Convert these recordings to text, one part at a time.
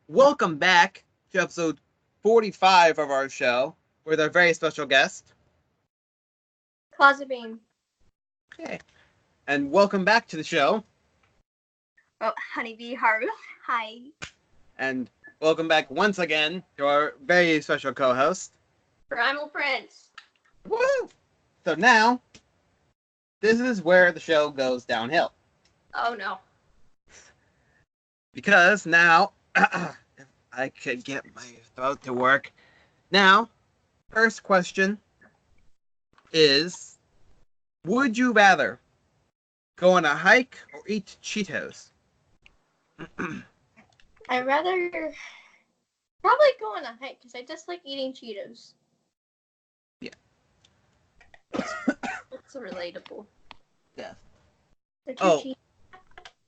Welcome back to episode 45 of our show with our very special guest. Closet Bean. Okay. And welcome back to the show. Oh, Honeybee.haru. Hi. And welcome back once again to our very special co-host. Primal Prince. Woo! So now, this is where the show goes downhill. Oh no. Because now, if I could get my throat to work. Now, first question is, would you rather go on a hike or eat Cheetos? I'd rather probably go on a hike because I just like eating Cheetos. Yeah. That's relatable. Yeah. Oh.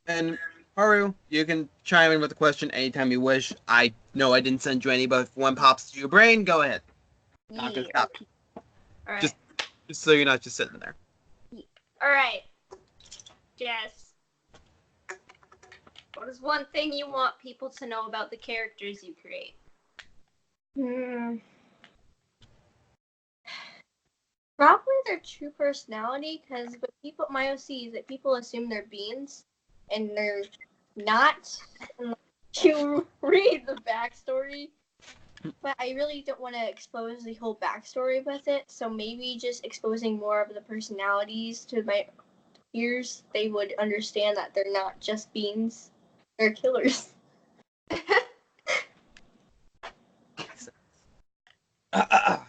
And Haru, you can chime in with a question anytime you wish. I know I didn't send you any, but if one pops to your brain, go ahead. Not gonna stop you. All right. Just so you're not just sitting there. All right. Jess. What is one thing you want people to know about the characters you create? Probably their true personality, because with people, my OCs, that people assume they're beans, and they're not. You read the backstory, but I really don't want to expose the whole backstory with it. So maybe just exposing more of the personalities to my ears, they would understand that they're not just beans; they're killers.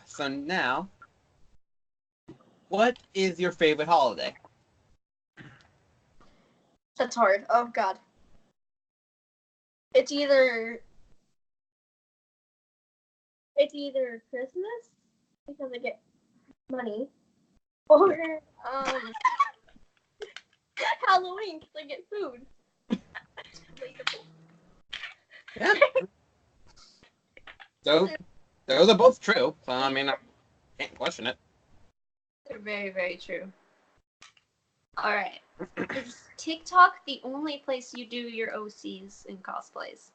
So now, what is your favorite holiday? That's hard. Oh God. It's either Christmas because I get money, or Halloween because I get food. Yeah. So those are both true. So I mean, I can't question it. They're very, very true. All right. Is TikTok the only place you do your OCs and cosplays?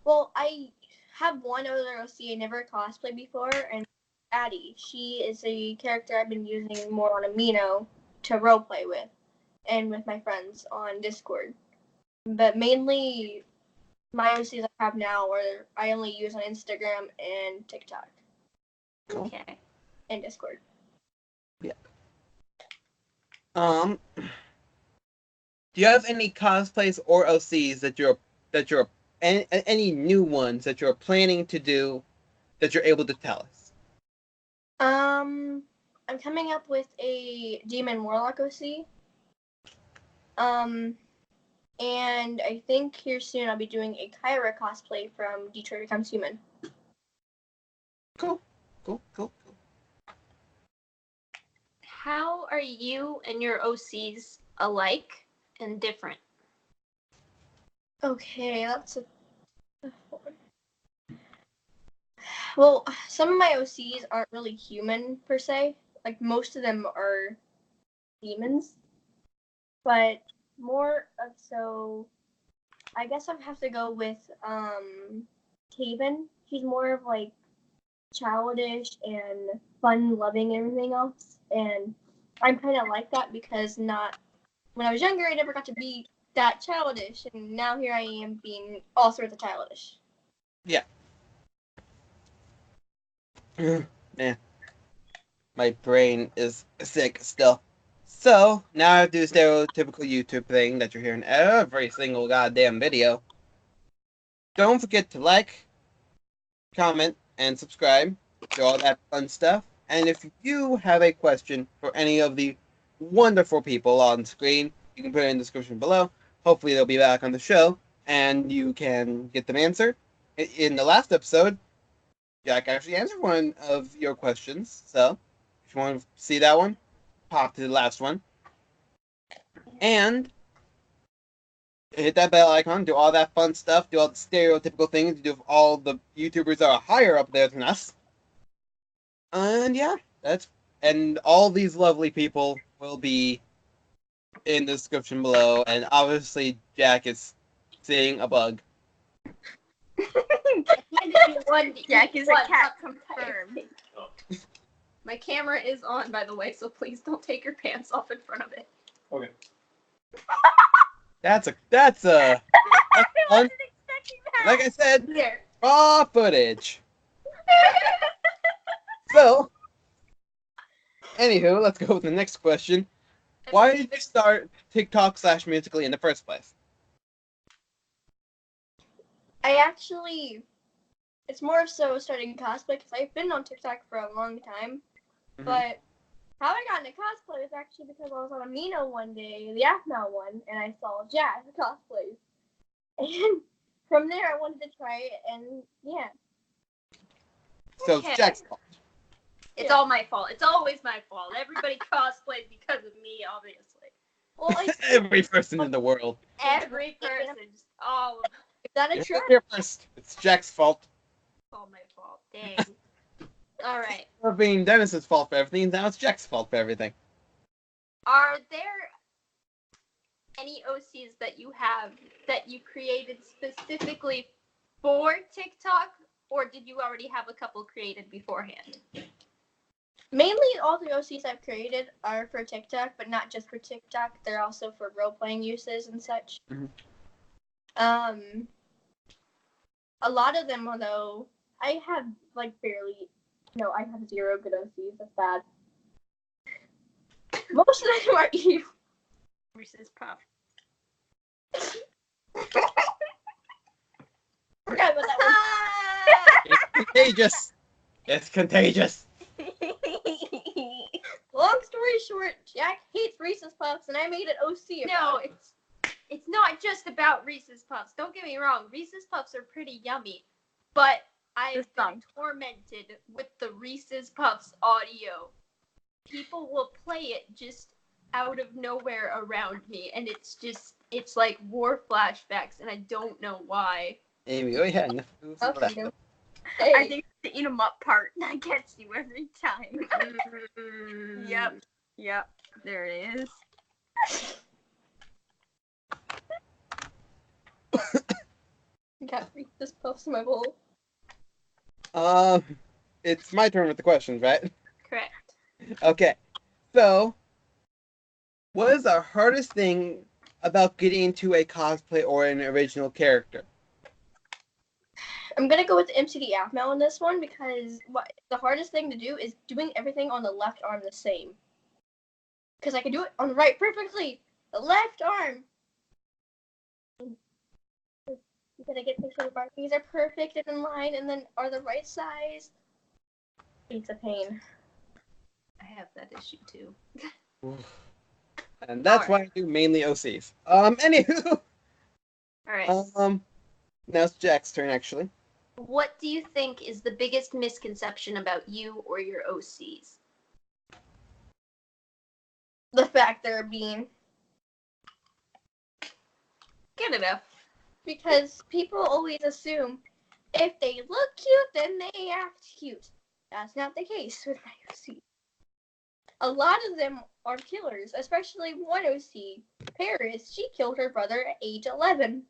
Well, I have one other OC I never cosplayed before, and Addie. She is a character I've been using more on Amino to roleplay with, and with my friends on Discord. But mainly, my OCs I have now are I only use on Instagram and TikTok. Cool. Okay. And Discord. Yeah. Do you have any cosplays or OCs that you're any new ones that you're planning to do that you're able to tell us? I'm coming up with a Demon Warlock OC. And I think here soon I'll be doing a Kyra cosplay from Detroit Becomes Human. Cool. How are you and your OCs alike and different? Okay, that's a well, some of my OCs aren't really human per se. Like most of them are demons, but more of so. I guess I have to go with Taven. She's more of like childish and fun-loving and everything else, and I'm kind of like that because not when I was younger I never got to be that childish, and now here I am being all sorts of childish. Yeah. Man, my brain is sick still. So now I have to do the stereotypical YouTube thing that you're hearing every single goddamn video. Don't forget to like, comment, and subscribe to all that fun stuff. And if you have a question for any of the wonderful people on screen, you can put it in the description below. Hopefully they'll be back on the show, and you can get them answered. In the last episode, Jack actually answered one of your questions, so if you want to see that one, pop to the last one. And hit that bell icon, do all that fun stuff, do all the stereotypical things you do with all the YouTubers that are higher up there than us. And yeah, and all these lovely people will be in the description below. And obviously, Jack is seeing a bug. Jack is a cat confirmed. My camera is on, by the way, so please don't take your pants off in front of it. Okay. That's fun. Expecting that. Like I said, Here. raw footage. So, anywho, let's go with the next question. Why did you start TikTok/Musically in the first place? It's more so starting cosplay because I've been on TikTok for a long time. But how I got into cosplay was actually because I was on Amino one day, the Aphmau one, and I saw Jack cosplays. And from there, I wanted to try it, and yeah. So it's Jack's fault. It's all my fault. It's always my fault. Everybody cosplays because of me, obviously. Well, Every person in the world. Every person. Just all of them. Is that a You're trap? here first. It's Jack's fault. It's all my fault. Dang. All right. For being Dennis's fault for everything, now it's Jack's fault for everything. Are there any OCs that you have that you created specifically for TikTok, or did you already have a couple created beforehand? Mainly, all the OCs I've created are for TikTok, but not just for TikTok. They're also for role-playing uses and such. A lot of them, though, I have I have 0 good OCs. That's bad. Most of them are evil. Reese's Puff. Forgot about that one. It's contagious. It's contagious. Long story short, Jack hates Reese's Puffs, and I made an OC about it. It's not just about Reese's Puffs. Don't get me wrong. Reese's Puffs are pretty yummy, but I've been tormented with the Reese's Puffs audio. People will play it just out of nowhere around me, and it's like war flashbacks, and I don't know why. Amy, go ahead. Okay. I think it's the eat 'em up part that gets you every time. Yep, there it is. Got Reese's Puffs in my bowl. It's my turn with the questions, right? Correct. Okay. So, what is the hardest thing about getting into a cosplay or an original character? I'm gonna go with MCD Aphmau on this one because the hardest thing to do is doing everything on the left arm the same. Because I can do it on the right perfectly. The left arm. You gotta get make sure the markings are perfect and in line, and then are the right size. It's a pain. I have that issue too. And that's why I do mainly OCs. Anywho. Alright. Now it's Jack's turn, actually. What do you think is the biggest misconception about you or your OCs? The fact they're being. Good enough. Because people always assume if they look cute, then they act cute. That's not the case with my OC. A lot of them are killers, especially one OC, Paris. She killed her brother at age 11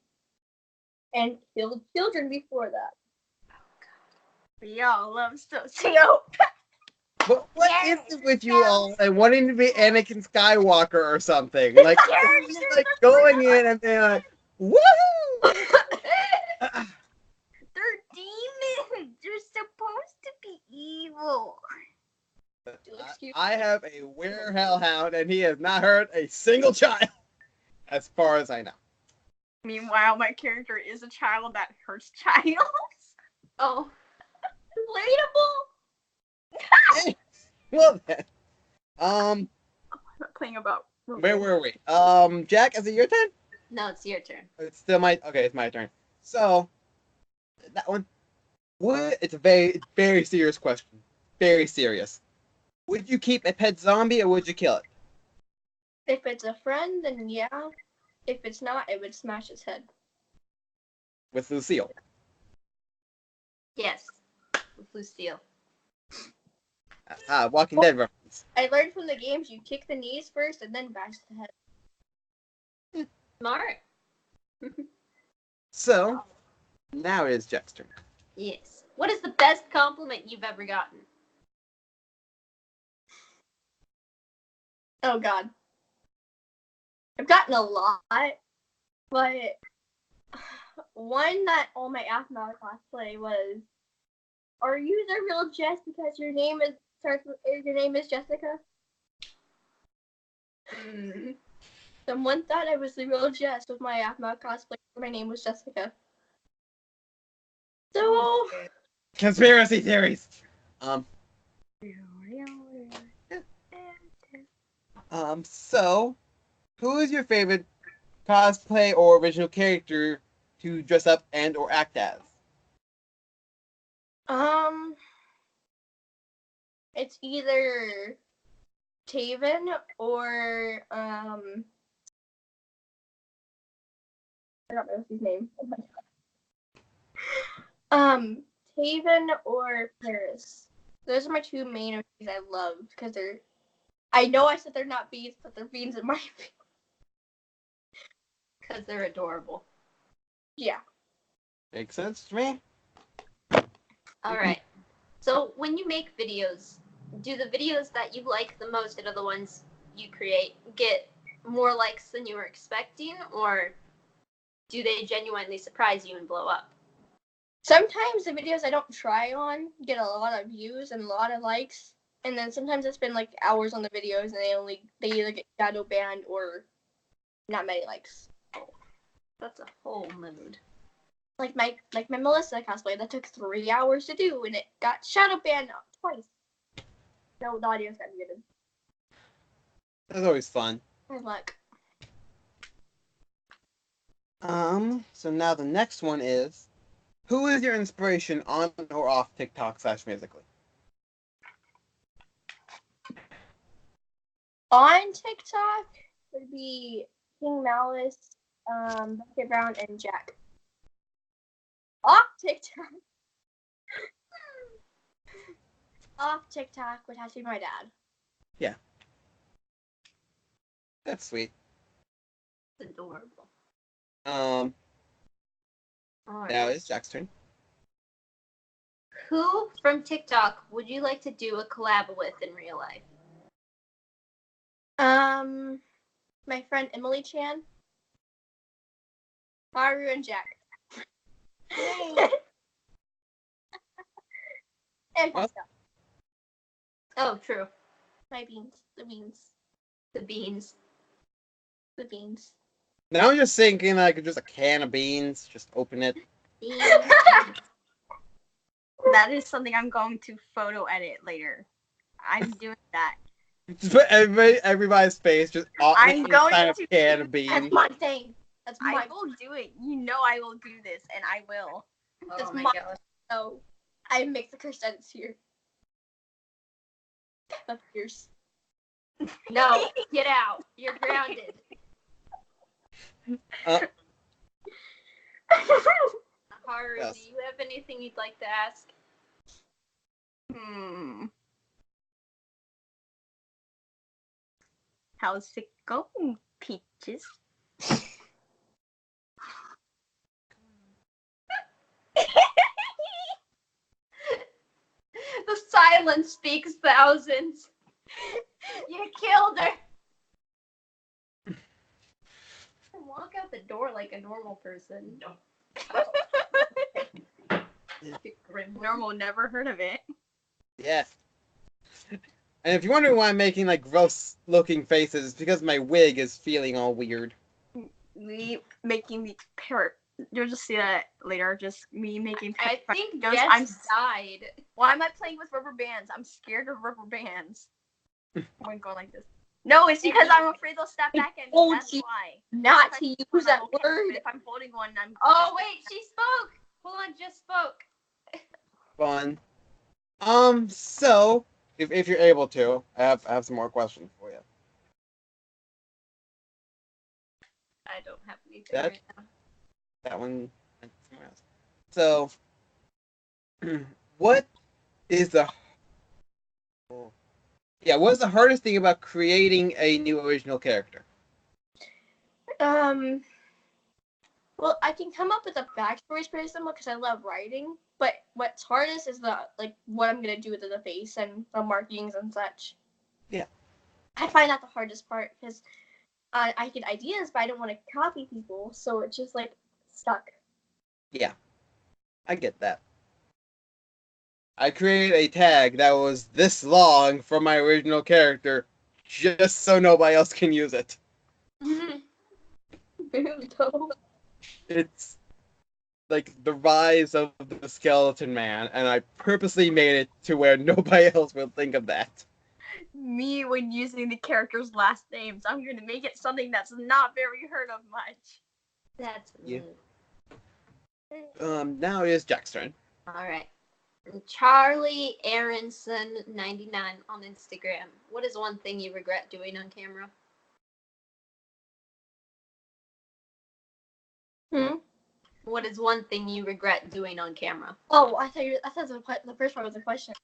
and killed children before that. We all love Socio. But what is it with you all and wanting to be Anakin Skywalker or something? Like, like going in and being like, woohoo! They're demons. They're supposed to be evil. I have a werehellhound and he has not hurt a single child, as far as I know. Meanwhile, my character is a child that hurts child. Oh. Relatable. Well then, I'm not playing about. where were we? Jack, is it your turn? No, it's your turn. It's still it's my turn. So, that one. It's a very, very serious question. Very serious. Would you keep a pet zombie or would you kill it? If it's a friend, then yeah. If it's not, it would smash its head. With Lucille. Yes, with Lucille. Walking Dead reference. I learned from the games you kick the knees first and then bash the head. Smart. So, now it is Jack's turn. Yes. What is the best compliment you've ever gotten? Oh God, I've gotten a lot, but one that on my Athma cosplay was, "Are you the real Jess because your name is Jessica?" Someone thought I was the real Jess with my Athma cosplay. My name was Jessica. So Conspiracy theories. So, who is your favorite cosplay or original character to dress up and or act as? it's either Taven or I don't know his name. Oh my God. Taven or Paris. Those are my two main OCs I love because they're. I know I said they're not beans, but they're beans in my opinion. Because they're adorable. Yeah. Makes sense to me. Alright. So, when you make videos, do the videos that you like the most out of the ones you create get more likes than you were expecting, or do they genuinely surprise you and blow up? Sometimes the videos I don't try on get a lot of views and a lot of likes, and then sometimes I spend like hours on the videos and they either get shadow banned or not many likes. That's a whole mood. Like my Melissa cosplay that took 3 hours to do and it got shadow banned twice. No, the audio's got muted. That's always fun. My luck. So now the next one is, who is your inspiration on or off TikTok / musically? On TikTok would be King Malice, Bucket Brown, and Jack. Off TikTok. Off TikTok would have to be my dad. Yeah. That's sweet. It's adorable. Now Alright. it's Jack's turn. Who from TikTok would you like to do a collab with in real life? My friend Emily Chan, Haru, and Jack. And Pascal. Oh, true. My beans. The beans. The beans. The beans. Now I'm just thinking like just a can of beans, just open it. Beans. That is something I'm going to photo edit later. I'm doing that. Just put everybody's face just I'm going inside to- a can of beans. That's my thing. That's I my. will do it. You know I will do this, and I will. That's Oh my my- gosh. Oh, I make the cursed edits here. Of yours. No, get out. You're grounded. Haru, Yes. do you have anything you'd like to ask? How's it going, Peaches? The silence speaks thousands. You killed her. Walk out the door like a normal person. Normal, never heard of it. Yeah. And if you're wondering why I'm making like gross looking faces, it's because my wig is feeling all weird. Me making the parrot. You'll just see that later. Just me making. I think Those- Jess I'm- died. Why am I playing with rubber bands? I'm scared of rubber bands. I'm going like this. No, it's because I'm afraid they'll snap back at me. told That's you why. Not If I to use use one, that I'm okay, word. but if I'm holding one, I'm. Oh wait, she spoke. Hold on, Jess spoke. Fun. So if you're able to, I have some more questions for you. I don't have anything That- right now. That one and somewhere else. So what is the what is the hardest thing about creating a new original character? Well, I can come up with a backstory pretty simple because I love writing. But what's hardest is what I'm gonna do with the face and the markings and such. Yeah. I find that the hardest part because I get ideas, but I don't want to copy people, so it's just like stuck. Yeah, I get that. I created a tag that was this long from my original character, just so nobody else can use it. It's like the rise of the skeleton man, and I purposely made it to where nobody else will think of that. Me when using the characters' last names, I'm gonna make it something that's not very heard of much. That's Yeah. Now it is Jack's turn. all right. Charlie Aronson 99 on Instagram. What is one thing you regret doing on camera? What is one thing you regret doing on camera? Oh, I thought the first part was a question.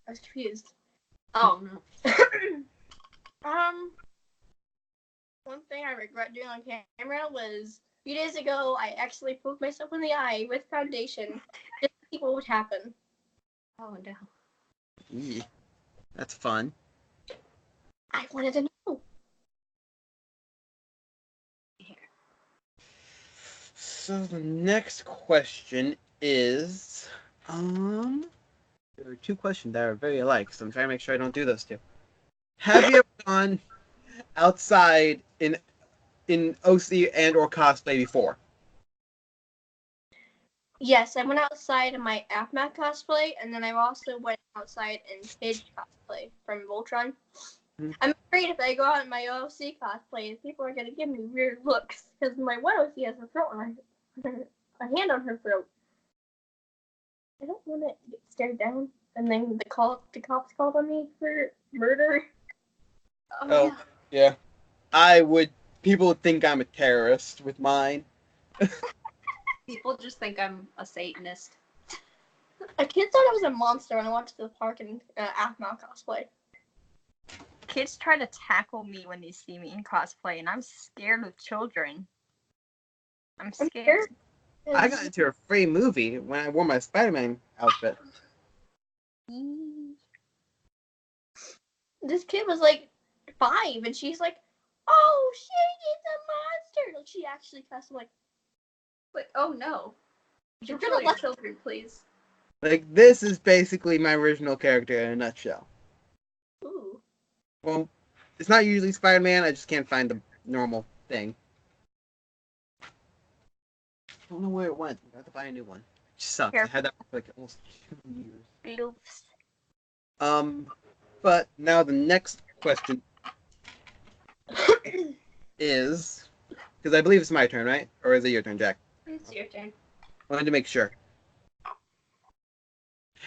I was confused. Oh no. One thing I regret doing on camera was a few days ago I actually poked myself in the eye with foundation just to see what would happen. Oh no. Yeah, that's fun. I wanted to know. Here. So the next question is, there are two questions that are very alike, so I'm trying to make sure I don't do those two. Have you ever gone outside in OC and or cosplay before? Yes, I went outside in my AFMAC cosplay, and then I also went outside in Pidge cosplay from Voltron. Hmm. I'm afraid if I go out in my OC cosplay, people are gonna give me weird looks because my one OC has a throat on a hand on her throat. I don't want to get stared down, and then the cops called on me for murder. Oh, yeah. People would think I'm a terrorist with mine. People just think I'm a Satanist. A kid thought I was a monster when I went to the park in AFMAC cosplay. Kids try to tackle me when they see me in cosplay, and I'm scared of children. I'm scared. I got into a free movie when I wore my Spider-Man outfit. This kid was like 5, and she's like, "Oh, Shady's a monster!" Like she actually cussed. I'm like, Wait, oh no. You're Control gonna your let children, please. Like, this is basically my original character in a nutshell. ooh. Well, it's not usually Spider-Man, I just can't find the normal thing. I don't know where it went. I have to buy a new one. Which sucks. I had that for like almost 2 years. Oops. But now the next question is, because I believe it's my turn, right? Or is it your turn, Jack? It's your turn. I wanted to make sure. I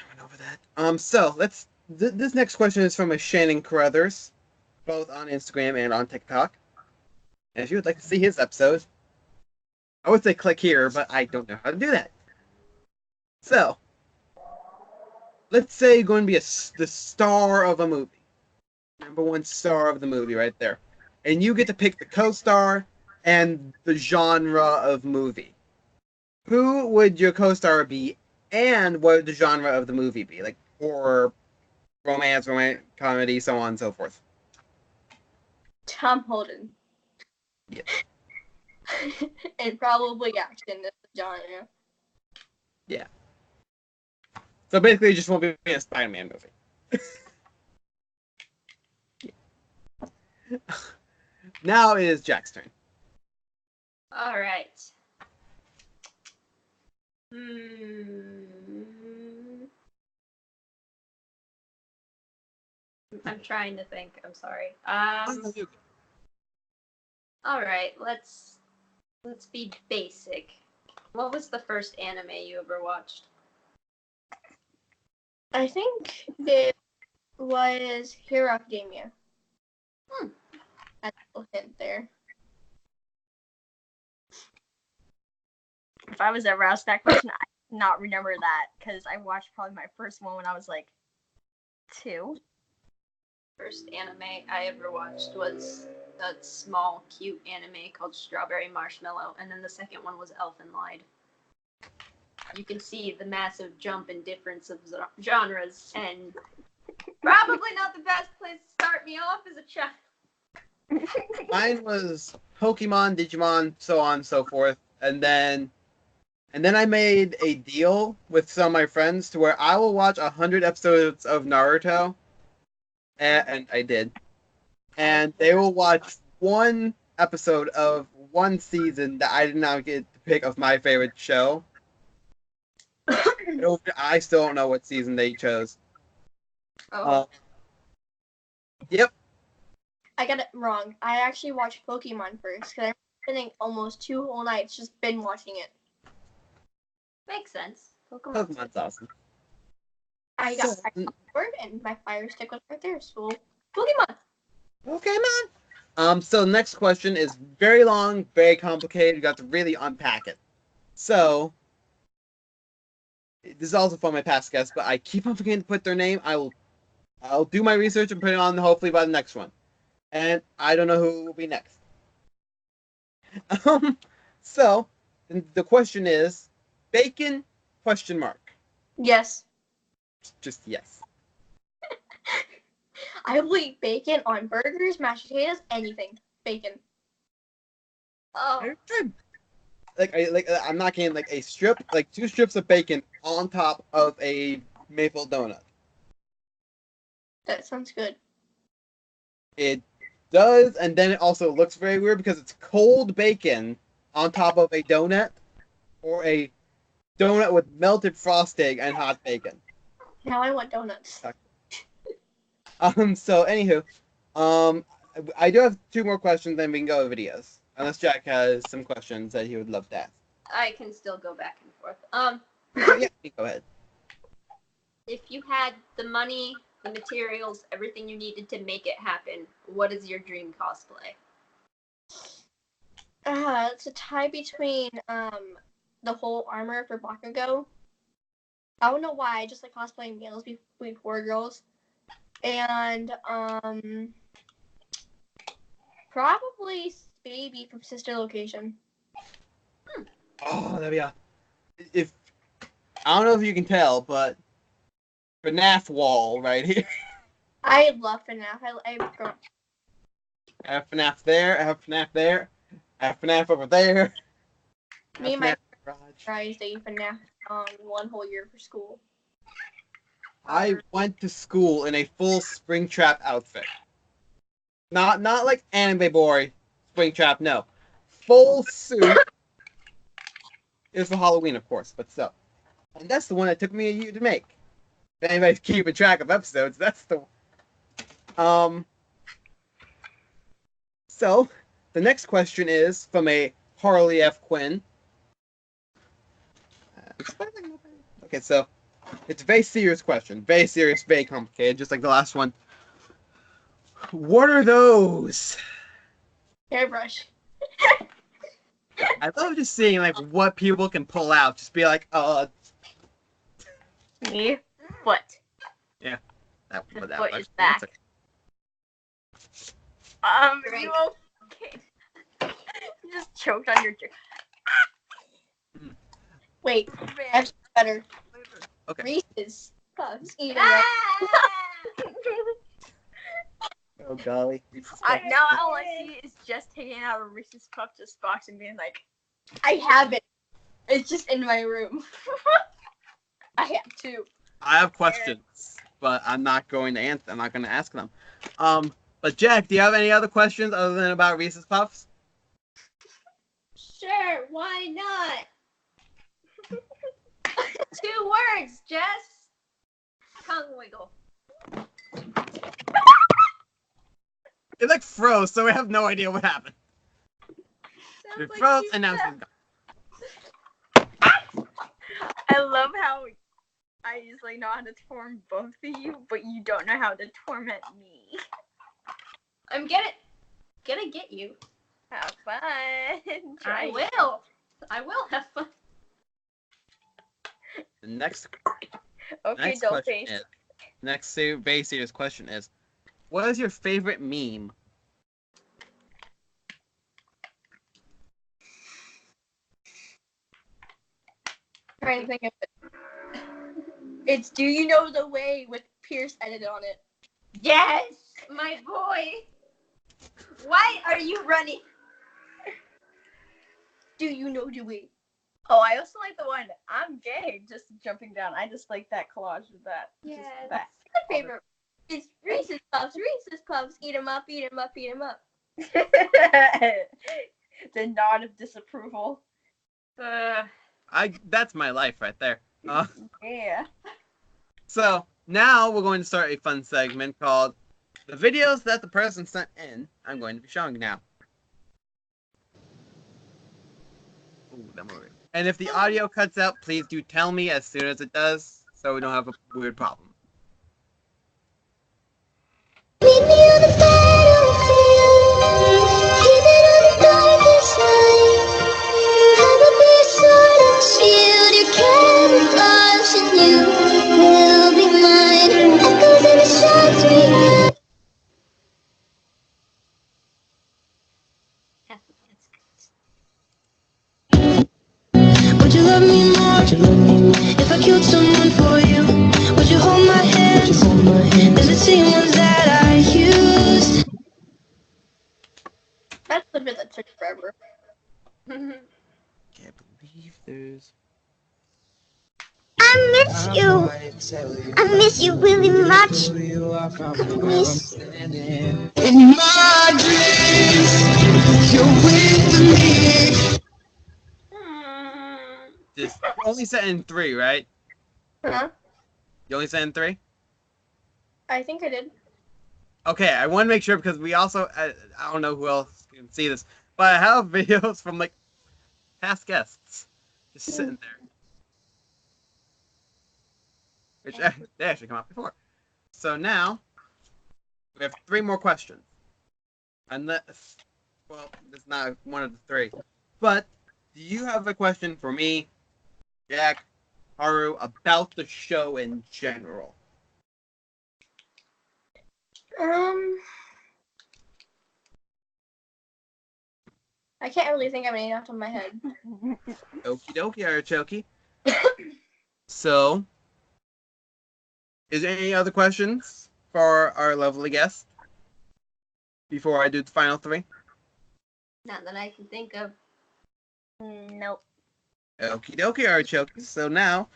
went over that. So let's. This next question is from a Shannon Carruthers, both on Instagram and on TikTok. And if you would like to see his episode, I would say click here, but I don't know how to do that. So, let's say you're going to be the star of a movie. Number one star of the movie right there. And you get to pick the co-star and the genre of movie. Who would your co-star be, and what would the genre of the movie be? Like horror, romance, romantic comedy, so on and so forth. Tom Holden. Yeah. And probably action is the genre. Yeah. So basically, you just won't be in a Spider-Man movie. Now it is Jack's turn. All right. I'm trying to think. I'm sorry. All right. Let's be basic. What was the first anime you ever watched? I think it was Hero Academia. That's a little hint there. If I was ever asked that question, I would not remember that because I watched probably my first one when I was like 2. First anime I ever watched was a small, cute anime called Strawberry Marshmallow, and then the second one was Elfen Lied. You can see the massive jump in difference of genres, and probably not the best place to start me off as a child. Mine was Pokemon, Digimon, so on and so forth, and then I made a deal with some of my friends to where I will watch 100 episodes of Naruto, and I did, and they will watch one episode of one season that I did not get to pick of my favorite show. I still don't know what season they chose. Oh. Yep. I got it wrong. I actually watched Pokemon first because I'm spending almost 2 whole nights just been watching it. Makes sense. Pokemon's awesome. I got bored and my fire stick was right there. So Pokemon. Okay, man. So next question is very long, very complicated. You got to really unpack it. So this is also from my past guests, but I keep on forgetting to put their name. I'll do my research and put it on hopefully by the next one. And I don't know who will be next. So the question is bacon ? Yes. Just yes. I will eat bacon on burgers, mashed potatoes, anything. Bacon. Oh. I'm not kidding. Like a strip, like 2 strips of bacon on top of a maple donut. That sounds good. It does, and then it also looks very weird because it's cold bacon on top of a donut, or a donut with melted frosting and hot bacon. Now I want donuts. So anywho, I do have 2 more questions, then we can go to videos. Unless Jack has some questions that he would love to ask. I can still go back and forth. Yeah, go ahead. If you had the money, the materials, everything you needed to make it happen, what is your dream cosplay? It's a tie between the whole armor for Bakugo. I don't know why, I just like cosplaying males before girls. And probably Baby from Sister Location. Oh, that'd be if I don't know if you can tell, but FNAF wall right here. I love FNAF. I've grown. I have FNAF there. I have FNAF there. I have FNAF over there. Me and my garage. guys they FNAF 1 whole year for school. I went to school in a full Springtrap outfit. Not like anime boy Springtrap, no. Full suit. It was for Halloween, of course, but still. And that's the one that took me a year to make. If anybody's keeping track of episodes, that's the one. So, the next question is from a Harley F. Quinn. Okay, so it's a very serious question. Very serious, very complicated, just like the last one. What are those? Hairbrush. I love just seeing like what people can pull out. Just be like, Me? Foot. yeah, that The that foot that- is back. that's Drink. You okay? You just choked on your drink. Wait, Man. actually better. Okay. Reese's Puffs. Even Ah! Oh golly. Now all I see is just taking out a Reese's Puffs box and being like, I have it. It's just in my room. I have 2. I have questions, but I'm not going to answer. I'm not going to ask them. But Jack, do you have any other questions other than about Reese's Puffs? Sure, why not? 2 words, Jess. Tongue wiggle. It like froze, so we have no idea what happened. Sounds It like froze, you and now it's said- gone. I love how I usually know how to torment both of you, but you don't know how to torment me. I'm gonna get you. Have fun. I will. I will have fun. The next Okay, question Dollface. is, very serious question is, what is your favorite meme? trying to think of it. It's Do You Know the Way with Pierce edited on it. Yes, my boy. Why are you running? Do you know the way? Oh, I also like the one I'm gay, just jumping down. I just like that collage with that. Yes. Just that. My favorite is Reese's Puffs. Reese's Puffs. Eat 'em up, eat 'em up, eat 'em up. The nod of disapproval. That's my life right there. Yeah. So now we're going to start a fun segment called the videos that the person sent in. I'm going to be showing now. Ooh, that movie. And if the audio cuts out, please do tell me as soon as it does, so we don't have a weird problem. Meet me on the battlefield, even on the darkest night. I will be a sword and shield, your camouflage, and you will be mine. Echoes in the shots ring out. Would you love me more if I killed someone for you? Would you hold my hands? There's the same ones that I used. That's the bit that took forever. Can't believe there's. I miss you. I miss you really much. I miss. In my dreams, you're with me. Just you only sent in 3, right? Huh? You only sent in 3? I think I did. Okay, I want to make sure because we also I don't know who else can see this, but I have videos from like past guests just sitting there, which they actually come out before. So now we have 3 more questions, unless well, it's not one of the 3. But do you have a question for me, Jack, Haru, about the show in general? I can't really think of any off the top of my head. Okie dokie, artichoke. So, is there any other questions for our lovely guest before I do the final 3? Not that I can think of. Nope. Okie dokie, artichoke. So now,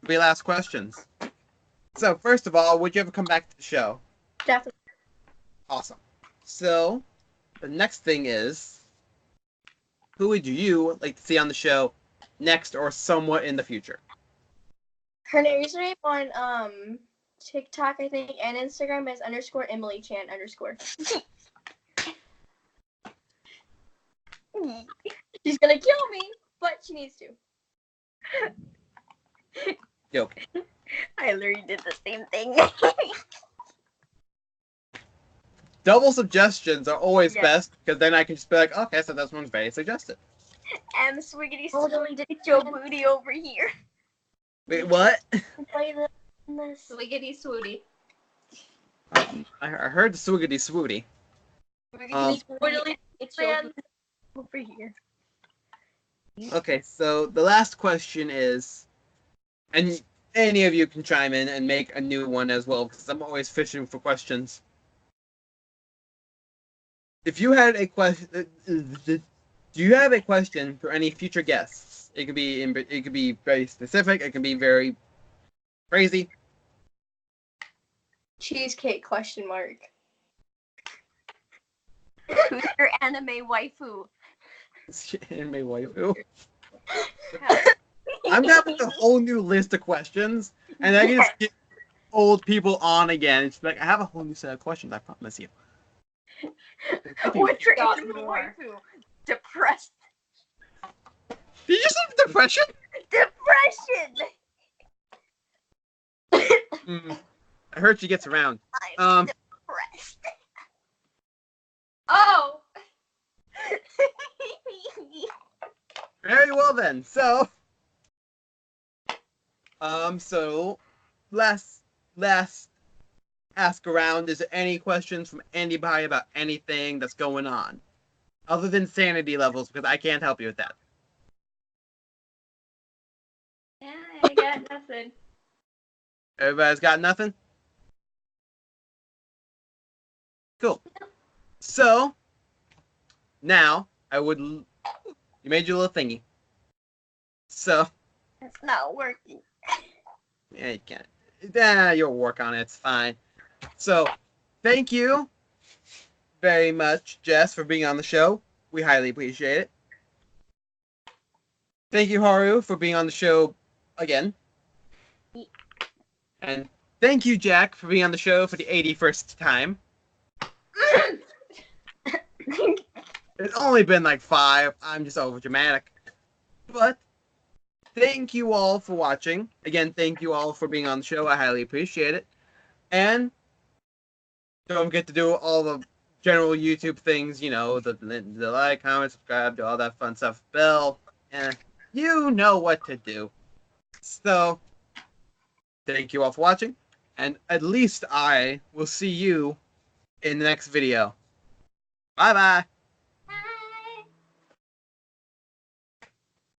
3 last questions. So, first of all, would you ever come back to the show? Definitely. Awesome. So, the next thing is, who would you like to see on the show next or somewhat in the future? Her username on TikTok, I think, and Instagram is _EmilyChan_. She's gonna kill me, but she needs to. Joke. I literally did the same thing. Double suggestions are always Yes. best because then I can just be like, okay, so this one's very suggested. And Swiggity Totally Swiggity, get your booty over here. Wait, what? Play this. Swiggity swooty. I heard the swoogity swooty. Totally Get your plan. booty over here. Okay, so the last question is, and any of you can chime in and make a new one as well because I'm always fishing for questions. If you had a question, do you have a question for any future guests? It could be very specific. It can be very crazy. Cheesecake ? Who's your anime waifu? Anime waifu. I'm gonna have a whole new list of questions, and I can just get old people on again. It's like I have a whole new set of questions. I promise you. What's your Got anime more. waifu? Depressed. Did you just have depression? Depression. I heard she gets around. I'm depressed. Oh! Very well then. So last ask around. Is there any questions from anybody about anything that's going on, other than sanity levels? Because I can't help you with that. Yeah. Nothing. Everybody's got nothing? Cool. So, now, you made your little thingy. So, It's not working. yeah, you can't. You'll work on it, it's fine. So, thank you very much, Jess, for being on the show. We highly appreciate it. Thank you, Haru, for being on the show again. And thank you, Jack, for being on the show for the 81st time. It's only been like 5. I'm just over dramatic. But thank you all for watching. Again, thank you all for being on the show. I highly appreciate it. And don't forget to do all the general YouTube things, you know, the like, comment, subscribe, do all that fun stuff. Bell, and you know what to do. So, thank you all for watching. And at least I will see you in the next video. Bye-bye.